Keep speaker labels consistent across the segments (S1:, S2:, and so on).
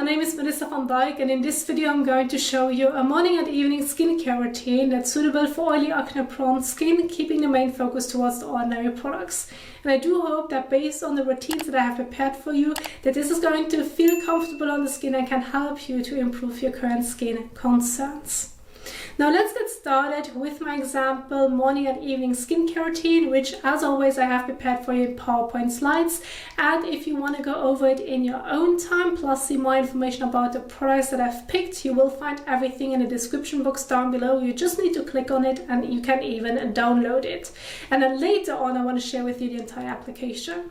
S1: name is Melissa van Dijk, and in this video I'm going to show you a morning and evening skincare routine that's suitable for oily acne-prone skin, keeping the main focus towards the ordinary products. And I do hope that based on the routines that I have prepared for you, that this is going to feel comfortable on the skin and can help you to improve your current skin concerns. Now let's get started with my example morning and evening skincare routine, which as always I have prepared for you in PowerPoint slides. And if you want to go over it in your own time, plus see more information about the products that I've picked, you will find everything in the description box down below. You just need to click on it and you can even download it. And then later on I want to share with you the entire application.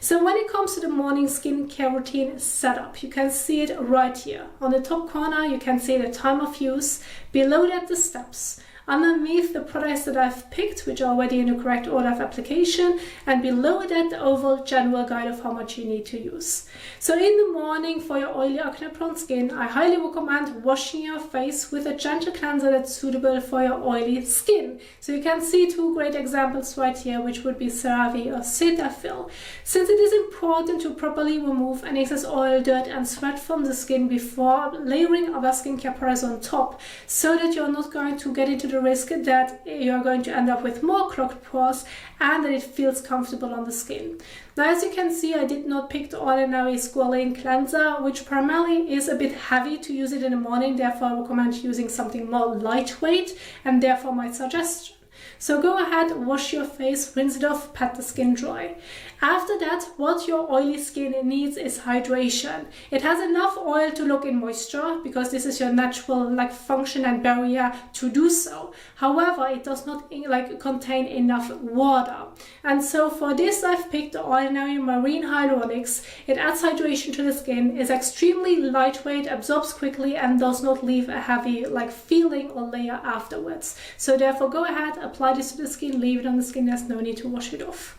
S1: So when it comes to the morning skincare routine setup, you can see it right here. On the top corner you can see the time of use, below that the steps, underneath the products that I've picked, which are already in the correct order of application, and below that the overall general guide of how much you need to use. So in the morning for your oily acne-prone skin, I highly recommend washing your face with a gentle cleanser that's suitable for your oily skin. So you can see two great examples right here, which would be Serum or Cetaphil. Since it is important to properly remove any excess oil, dirt and sweat from the skin before layering other skincare products on top, so that you're not going to get into the risk that you're going to end up with more clogged pores and that it feels comfortable on the skin. Now as you can see, I did not pick the ordinary squalane cleanser, which primarily is a bit heavy to use it in the morning. Therefore I recommend using something more lightweight, and therefore my suggestion. So go ahead, wash your face, rinse it off, pat the skin dry. After that, what your oily skin needs is hydration. It has enough oil to lock in moisture because this is your natural function and barrier to do so. However, it does not contain enough water. And so for this I've picked the ordinary marine Hyaluronics. It adds hydration to the skin, is extremely lightweight, absorbs quickly and does not leave a heavy feeling or layer afterwards. So therefore go ahead, apply this to the skin, leave it on the skin, there's no need to wash it off.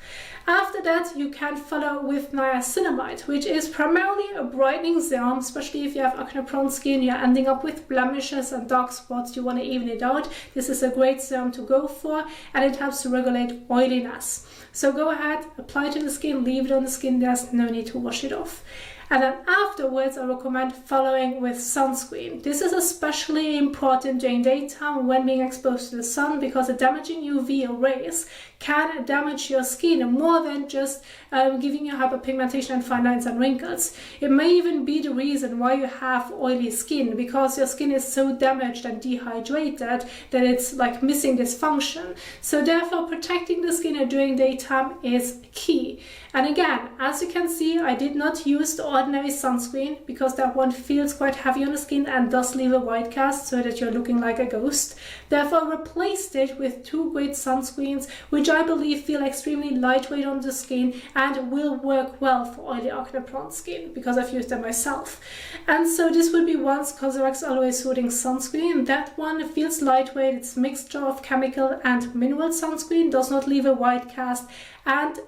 S1: After that, you can follow with Niacinamide, which is primarily a brightening serum, especially if you have acne-prone skin, you're ending up with blemishes and dark spots, you want to even it out. This is a great serum to go for, and it helps to regulate oiliness. So go ahead, apply it to the skin, leave it on the skin, there's no need to wash it off. And then afterwards, I recommend following with sunscreen. This is especially important during daytime when being exposed to the sun, because the damaging UV rays can damage your skin more than just giving you hyperpigmentation and fine lines and wrinkles. It may even be the reason why you have oily skin, because your skin is so damaged and dehydrated that it's missing this function. So therefore, protecting the skin during daytime is key. And again, as you can see, I did not use the ordinary sunscreen because that one feels quite heavy on the skin and does leave a white cast so that you're looking like a ghost. Therefore, I replaced it with two great sunscreens, which I believe feel extremely lightweight on the skin and will work well for oily acne-prone skin because I've used them myself. And so this would be one's Cosrx Aloe Soothing Sunscreen. That one feels lightweight, it's a mixture of chemical and mineral sunscreen, does not leave a white cast, and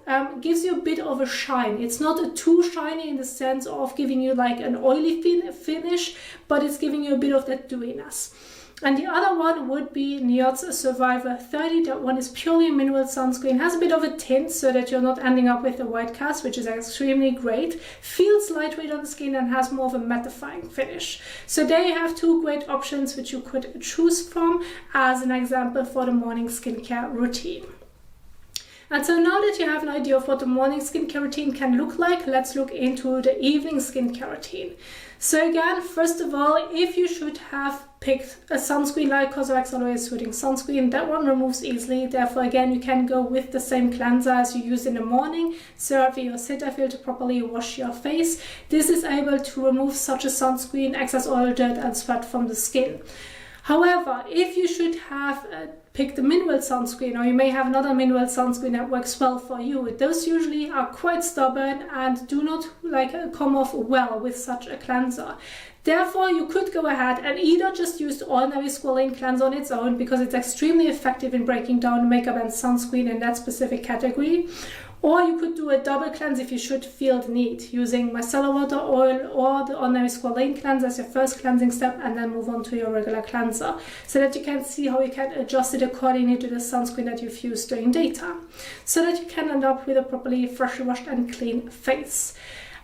S1: gives you a bit of a shine. It's not too shiny in the sense of giving you an oily finish, but it's giving you a bit of that dewiness. And the other one would be NIOD's Survivor 30. That one is purely a mineral sunscreen, has a bit of a tint so that you're not ending up with a white cast, which is extremely great. Feels lightweight on the skin and has more of a mattifying finish. So there you have two great options which you could choose from as an example for the morning skincare routine. And so now that you have an idea of what the morning skincare routine can look like, let's look into the evening skincare routine. So again, first of all, if you should have picked a sunscreen like Cosrx Aloe Soothing Sunscreen, that one removes easily. Therefore, again, you can go with the same cleanser as you use in the morning, Serum or Cetaphil, to properly wash your face. This is able to remove such a sunscreen, excess oil, dirt and sweat from the skin. However, if you should have picked the mineral sunscreen, or you may have another mineral sunscreen that works well for you, those usually are quite stubborn and do not come off well with such a cleanser. Therefore, you could go ahead and either just use the ordinary squalane cleanser on its own because it's extremely effective in breaking down makeup and sunscreen in that specific category, or you could do a double cleanse if you should feel the need, using micellar water, oil, or the ordinary squalane cleanser as your first cleansing step, and then move on to your regular cleanser, so that you can see how you can adjust it accordingly to the sunscreen that you've used during daytime, so that you can end up with a properly freshly washed and clean face.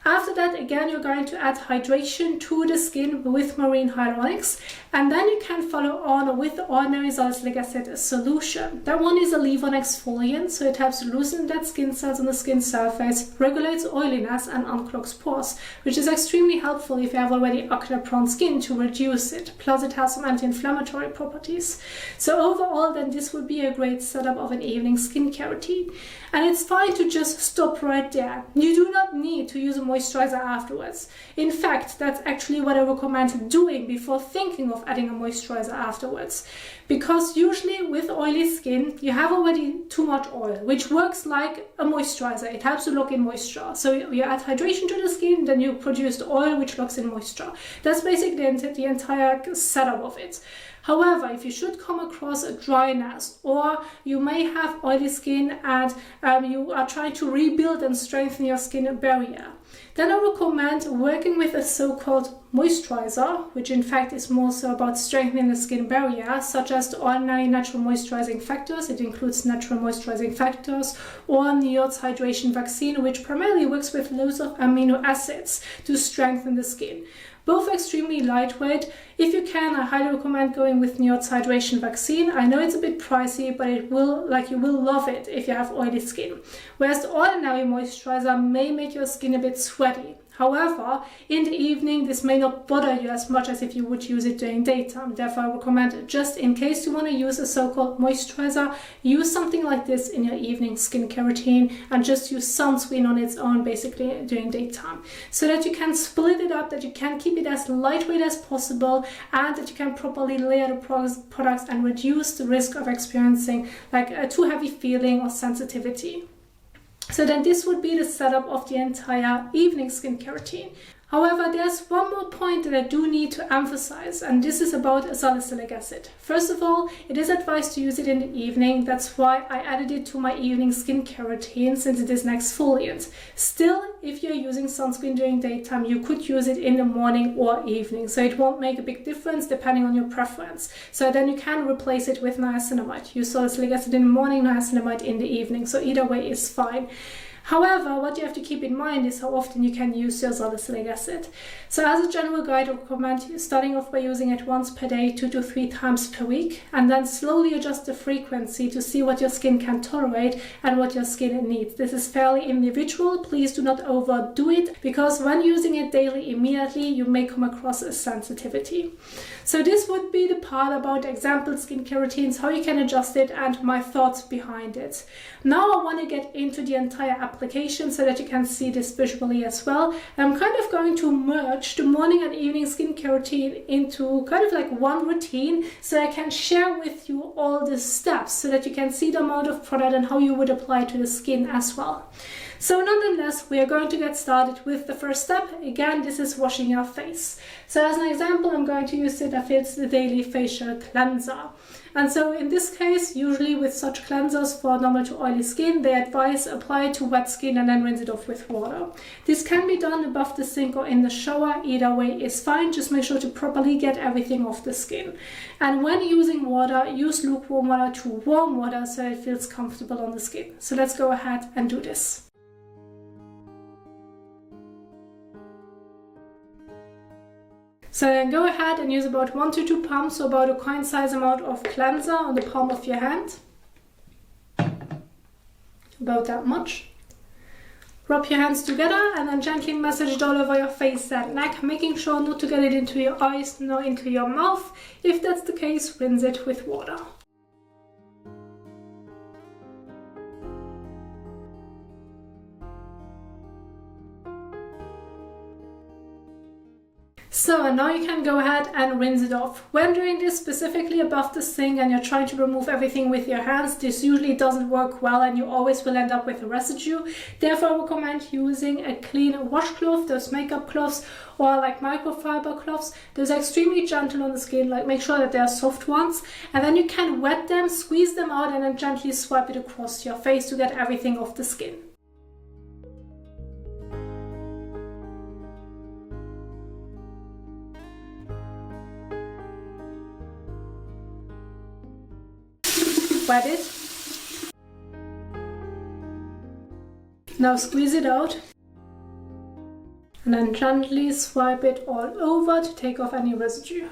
S1: After that, again, you're going to add hydration to the skin with marine hyaluronics, and then you can follow on with the ordinary salicylic acid solution. That one is a leave-on exfoliant, so it helps loosen dead skin cells on the skin surface, regulates oiliness, and unclogs pores, which is extremely helpful if you have already acne-prone skin to reduce it. Plus, it has some anti-inflammatory properties. So overall, then this would be a great setup of an evening skincare routine. And it's fine to just stop right there. You do not need to use a moisturizer afterwards. In fact, that's actually what I recommend doing before thinking of adding a moisturizer afterwards. Because usually with oily skin, you have already too much oil, which works like a moisturizer. It helps to lock in moisture. So you add hydration to the skin, then you produce the oil, which locks in moisture. That's basically the entire setup of it. However, if you should come across a dryness, or you may have oily skin and you are trying to rebuild and strengthen your skin barrier, then I recommend working with a so-called moisturizer, which in fact is more so about strengthening the skin barrier, such as the ordinary natural moisturizing factors. It includes natural moisturizing factors, or NIOD's hydration vaccine, which primarily works with loads of amino acids to strengthen the skin. Both extremely lightweight. If you can, I highly recommend going with NIOD's hydration vaccine. I know it's a bit pricey, but you will love it if you have oily skin. Whereas the ordinary moisturizer may make your skin a bit sweaty. However, in the evening, this may not bother you as much as if you would use it during daytime. Therefore, I recommend, just in case you want to use a so-called moisturizer, use something like this in your evening skincare routine, and just use sunscreen on its own basically during daytime, so that you can split it up, that you can keep it as lightweight as possible, and that you can properly layer the products and reduce the risk of experiencing like a too heavy feeling or sensitivity. So then this would be the setup of the entire evening skincare routine. However, there's one more point that I do need to emphasize, and this is about salicylic acid. First of all, it is advised to use it in the evening. That's why I added it to my evening skincare routine, since it is an exfoliant. Still, if you're using sunscreen during daytime, you could use it in the morning or evening. So it won't make a big difference depending on your preference. So then you can replace it with niacinamide. Use salicylic acid in the morning, niacinamide in the evening. So either way is fine. However, what you have to keep in mind is how often you can use your salicylic acid. So as a general guide, I recommend starting off by using it once per day, 2 to 3 times per week, and then slowly adjust the frequency to see what your skin can tolerate and what your skin needs. This is fairly individual. Please do not overdo it, because when using it daily immediately, you may come across a sensitivity. So this would be the part about example skincare routines, how you can adjust it, and my thoughts behind it. Now I want to get into the entire application so that you can see this visually as well. I'm kind of going to merge the morning and evening skincare routine into kind of like one routine, so I can share with you all the steps so that you can see the amount of product and how you would apply it to the skin as well. So nonetheless, we are going to get started with the first step. Again, this is washing your face. So as an example, I'm going to use Cetaphil's the Daily Facial Cleanser. And so in this case, usually with such cleansers for normal to oily skin, they advise apply it to wet skin and then rinse it off with water. This can be done above the sink or in the shower. Either way is fine. Just make sure to properly get everything off the skin. And when using water, use lukewarm water to warm water so it feels comfortable on the skin. So let's go ahead and do this. So then go ahead and use about 1 to 2 pumps, so about a coin size amount of cleanser on the palm of your hand. About that much. Rub your hands together and then gently massage it all over your face and neck, making sure not to get it into your eyes nor into your mouth. If that's the case, rinse it with water. So now you can go ahead and rinse it off. When doing this specifically above the sink and you're trying to remove everything with your hands, this usually doesn't work well and you always will end up with a residue. Therefore, I recommend using a clean washcloth, those makeup cloths, or like microfiber cloths. Those are extremely gentle on the skin, like make sure that they are soft ones. And then you can wet them, squeeze them out, and then gently swipe it across your face to get everything off the skin. Wet it. Now squeeze it out. then gently swipe it all over to take off any residue.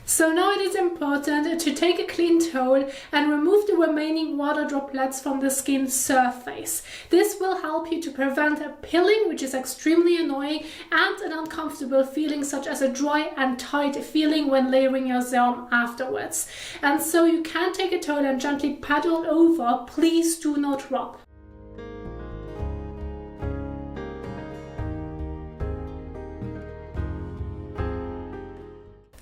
S1: So now it is important to take a clean towel and remove the remaining water droplets from the skin surface. This will help you to prevent a pilling, which is extremely annoying, and an uncomfortable feeling such as a dry and tight feeling when layering your serum afterwards. And so you can take a towel and gently pat all over. Please do not rub.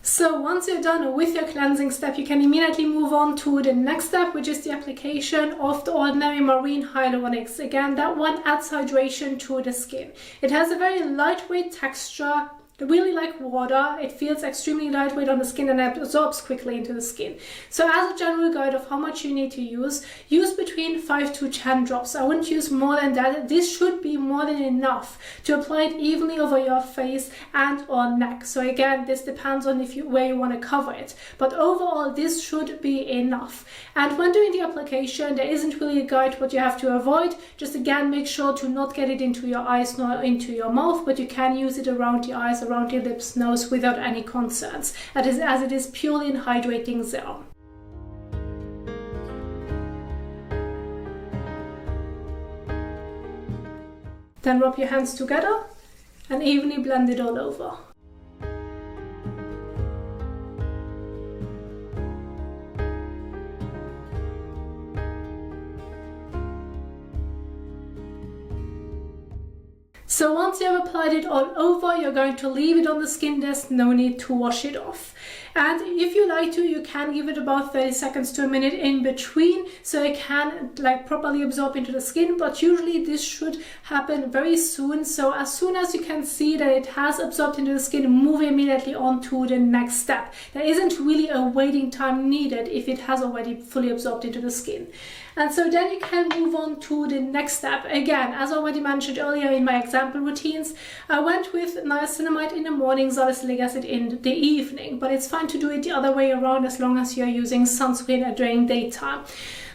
S1: So once you're done with your cleansing step, you can immediately move on to the next step, which is the application of the ordinary marine hyaluronics. Again, that one adds hydration to the skin. It has a very lightweight texture, really like water. It feels extremely lightweight on the skin and absorbs quickly into the skin. So as a general guide of how much you need to use between 5 to 10 drops. I wouldn't use more than that. This should be more than enough to apply it evenly over your face and or neck. So again, this depends on where you want to cover it. But overall, this should be enough. And when doing the application, there isn't really a guide what you have to avoid. Just again, make sure to not get it into your eyes nor into your mouth, but you can use it around the eyes, around your lips, nose without any concerns, as it is purely an hydrating serum. Then rub your hands together and evenly blend it all over. So once you have applied it all over, you're going to leave it on the skin. There's no need to wash it off. And if you like to, you can give it about 30 seconds to a minute in between so it can properly absorb into the skin, but usually this should happen very soon. So as soon as you can see that it has absorbed into the skin, move immediately on to the next step. There isn't really a waiting time needed if it has already fully absorbed into the skin. And so then you can move on to the next step. Again, as already mentioned earlier in my example routines, I went with niacinamide in the morning, salicylic acid in the evening, but it's fine to do it the other way around as long as you're using sunscreen during daytime.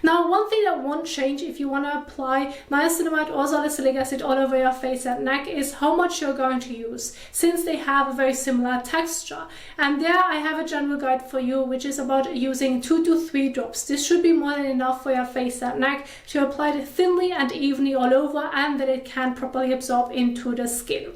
S1: Now, one thing that won't change if you want to apply niacinamide or salicylic acid all over your face and neck is how much you're going to use, since they have a very similar texture. And there I have a general guide for you, which is about using 2 to 3 drops. This should be more than enough for your face and neck to apply it thinly and evenly all over, and that it can properly absorb into the skin.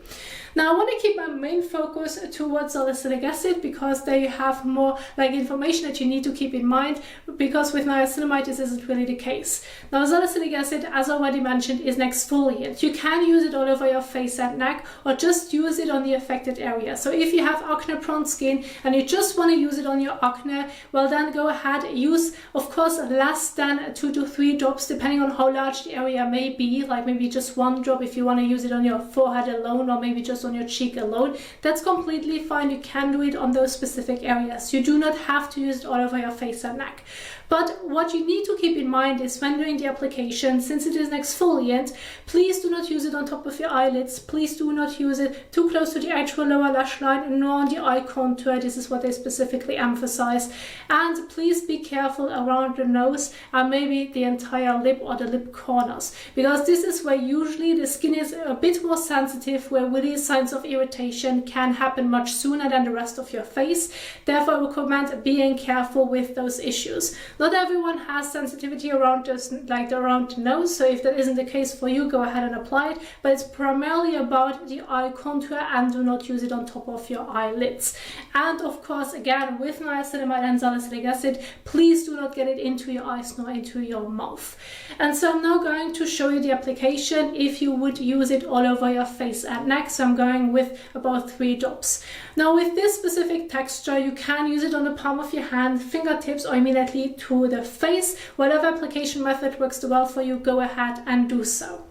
S1: Now I want to keep my main focus towards salicylic acid because there you have more information that you need to keep in mind, because with niacinamide this isn't really the case. Now salicylic acid, as already mentioned, is an exfoliant. You can use it all over your face and neck or just use it on the affected area. So if you have acne-prone skin and you just want to use it on your acne, well then go ahead, use of course less than 2 to 3 drops depending on how large the area may be, like maybe just 1 drop if you want to use it on your forehead alone, or maybe just on your cheek alone. That's completely fine. You can do it on those specific areas. You do not have to use it all over your face and neck. But what you need to keep in mind is when doing the application, since it is an exfoliant, please do not use it on top of your eyelids. Please do not use it too close to the edge or lower lash line, nor on the eye contour. This is what they specifically emphasize. And please be careful around the nose and maybe the entire lip or the lip corners, because this is where usually the skin is a bit more sensitive, where really signs of irritation can happen much sooner than the rest of your face. Therefore, I recommend being careful with those issues. Not everyone has sensitivity around around the nose, so if that isn't the case for you, go ahead and apply it, but it's primarily about the eye contour, and do not use it on top of your eyelids. And of course, again, with niacinamide and salicylic acid, please do not get it into your eyes nor into your mouth. And so I'm now going to show you the application if you would use it all over your face and neck. So I'm going with about 3 drops. Now with this specific texture, you can use it on the palm of your hand, fingertips, or immediately to the face. Whatever application method works the well for you, go ahead and do so.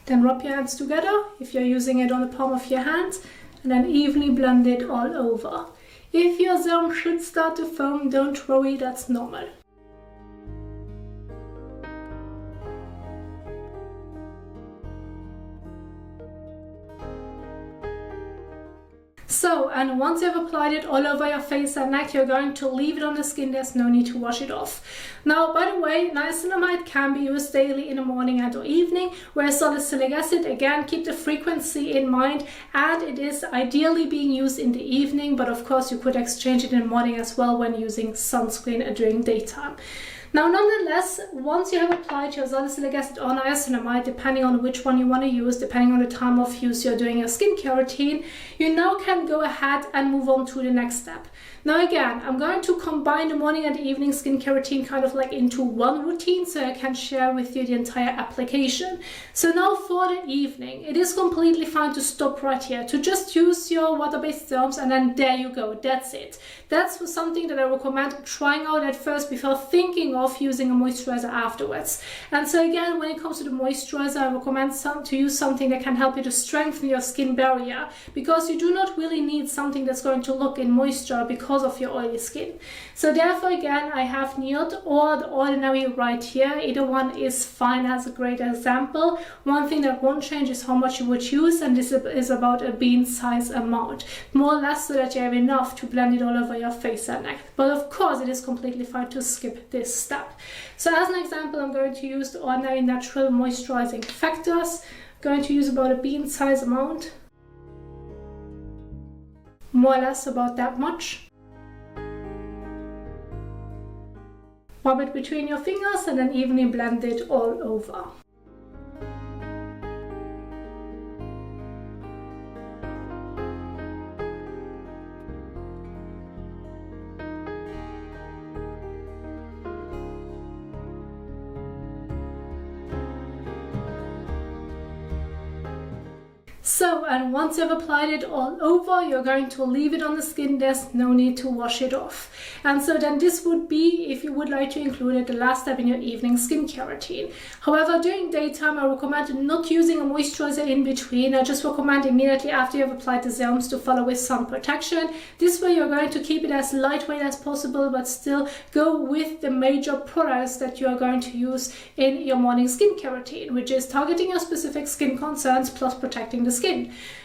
S1: Then rub your hands together if you're using it on the palm of your hand, and then evenly blend it all over. If your serum should start to foam, don't worry, that's normal. So, and once you've applied it all over your face and neck, you're going to leave it on the skin. There's no need to wash it off. Now, by the way, niacinamide can be used daily in the morning and or evening, whereas salicylic acid, again, keep the frequency in mind, and it is ideally being used in the evening, but of course you could exchange it in the morning as well when using sunscreen during daytime. Now, nonetheless, once you have applied your salicylic acid or niacinamide, depending on which one you want to use, depending on the time of use you're doing your skincare routine, you now can go ahead and move on to the next step. Now again, I'm going to combine the morning and the evening skincare routine kind of like into one routine so I can share with you the entire application. So now for the evening, it is completely fine to stop right here, to just use your water-based serums, and then there you go, that's it. That's something that I recommend trying out at first before thinking of using a moisturizer afterwards. And so again, when it comes to the moisturizer, I recommend to use something that can help you to strengthen your skin barrier, because you do not really need something that's going to look in moisture because of your oily skin. So therefore, again, I have NIOD or the Ordinary right here. Either one is fine as a great example. One thing that won't change is how much you would use, and this is about a bean size amount, more or less, so that you have enough to blend it all over your face and neck. But of course, it is completely fine to skip this step. So as an example, I'm going to use the Ordinary Natural Moisturizing Factors. I'm going to use about a bean size amount, more or less about that much. Rub it between your fingers and then evenly blend it all over. So, and once you've applied it all over, you're going to leave it on the skin. There's no need to wash it off. And so then this would be, if you would like to include it, the last step in your evening skincare routine. However, during daytime, I recommend not using a moisturizer in between. I just recommend immediately after you've applied the serums to follow with sun protection. This way you're going to keep it as lightweight as possible, but still go with the major products that you are going to use in your morning skincare routine, which is targeting your specific skin concerns plus protecting the skin.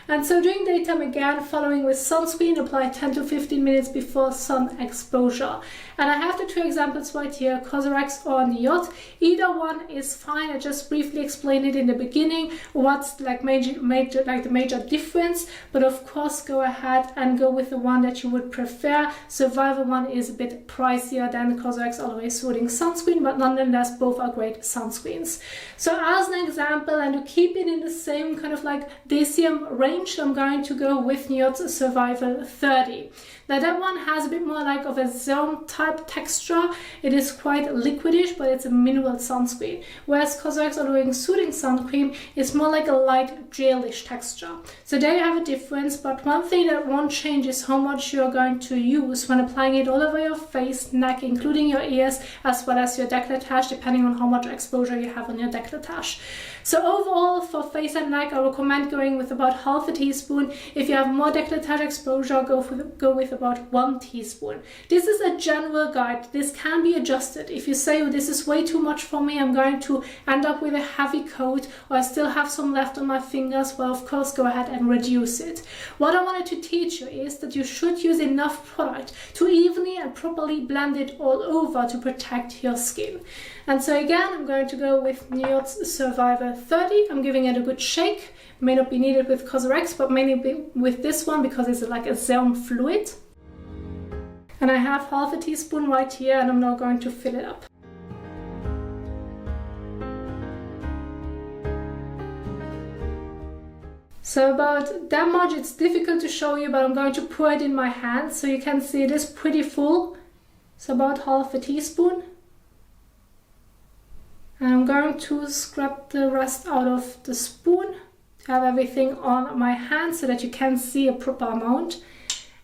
S1: And so during daytime, again, following with sunscreen, apply 10 to 15 minutes before sun exposure. And I have the two examples right here, Cosrx or NIOD. Either one is fine. I just briefly explained it in the beginning, what's like the major difference. But of course, go ahead and go with the one that you would prefer. Survival one is a bit pricier than Cosrx Always Soothing Sunscreen, but nonetheless, both are great sunscreens. So as an example, and to keep it in the same kind of like DCM range, I'm going to go with NIOD's Survival 30. Now that one has a bit more like of a serum type texture. It is quite liquidish, but it's a mineral sunscreen. Whereas Cosrx Always Soothing Sun Cream is more like a light gelish texture. So there you have a difference, but one thing that won't change is how much you're going to use when applying it all over your face, neck, including your ears, as well as your décolletage, depending on how much exposure you have on your décolletage. So overall, for face and neck, I recommend going with about half a teaspoon. If you have more décolletage exposure, go with about 1 teaspoon. This is a general guide. This can be adjusted. If you say, oh, this is way too much for me, I'm going to end up with a heavy coat, or I still have some left on my fingers, well, of course, go ahead and reduce it. What I wanted to teach you is that you should use enough product to evenly and properly blend it all over to protect your skin. And so again, I'm going to go with NIOD's Survivor 30. I'm giving it a good shake. May not be needed with Cosrx, but mainly with this one because it's like a serum fluid. And I have half a teaspoon right here, and I'm now going to fill it up. So about that much. It's difficult to show you, but I'm going to pour it in my hand so you can see it is pretty full. So about half a teaspoon. And I'm going to scrub the rest out of the spoon to have everything on my hand so that you can see a proper amount.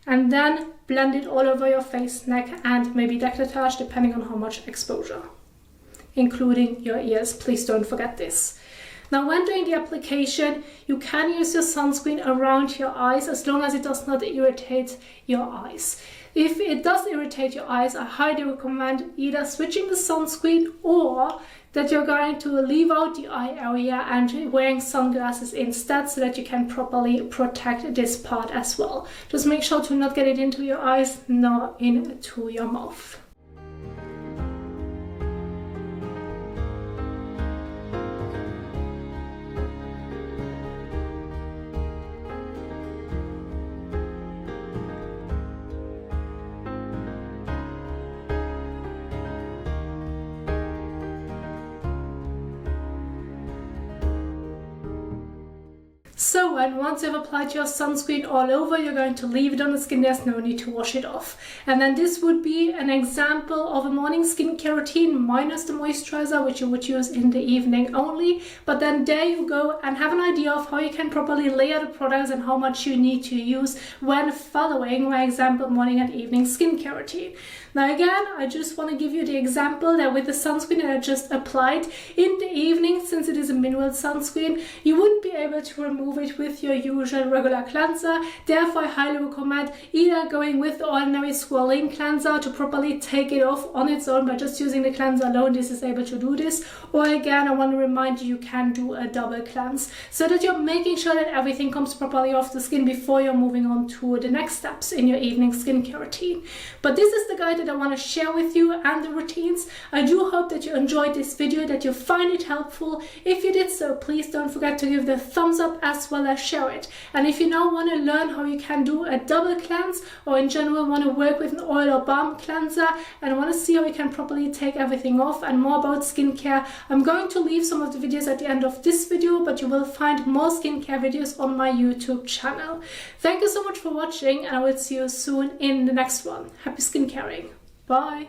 S1: And then blend it all over your face, neck, and maybe décolletage, depending on how much exposure, including your ears. Please don't forget this. Now when doing the application, you can use your sunscreen around your eyes as long as it does not irritate your eyes. If it does irritate your eyes, I highly recommend either switching the sunscreen or that you're going to leave out the eye area and wearing sunglasses instead so that you can properly protect this part as well. Just make sure to not get it into your eyes nor into your mouth. So, and once you've applied your sunscreen all over, you're going to leave it on the skin. There's no need to wash it off. And then this would be an example of a morning skincare routine minus the moisturizer, which you would use in the evening only. But then there you go, and have an idea of how you can properly layer the products and how much you need to use when following my example morning and evening skincare routine. Now again, I just want to give you the example that with the sunscreen that I just applied in the evening, since it is a mineral sunscreen, you wouldn't be able to remove it with your usual regular cleanser. Therefore, I highly recommend either going with the ordinary swirling cleanser to properly take it off on its own by just using the cleanser alone. This is able to do this. Or again, I want to remind you, you can do a double cleanse so that you're making sure that everything comes properly off the skin before you're moving on to the next steps in your evening skincare routine. But this is the guide that I want to share with you and the routines. I do hope that you enjoyed this video, that you find it helpful. If you did so, please don't forget to give the thumbs up as well as share it. And if you now want to learn how you can do a double cleanse, or in general want to work with an oil or balm cleanser and want to see how you can properly take everything off and more about skincare, I'm going to leave some of the videos at the end of this video, but you will find more skincare videos on my YouTube channel. Thank you so much for watching, and I will see you soon in the next one. Happy skincaring. Bye.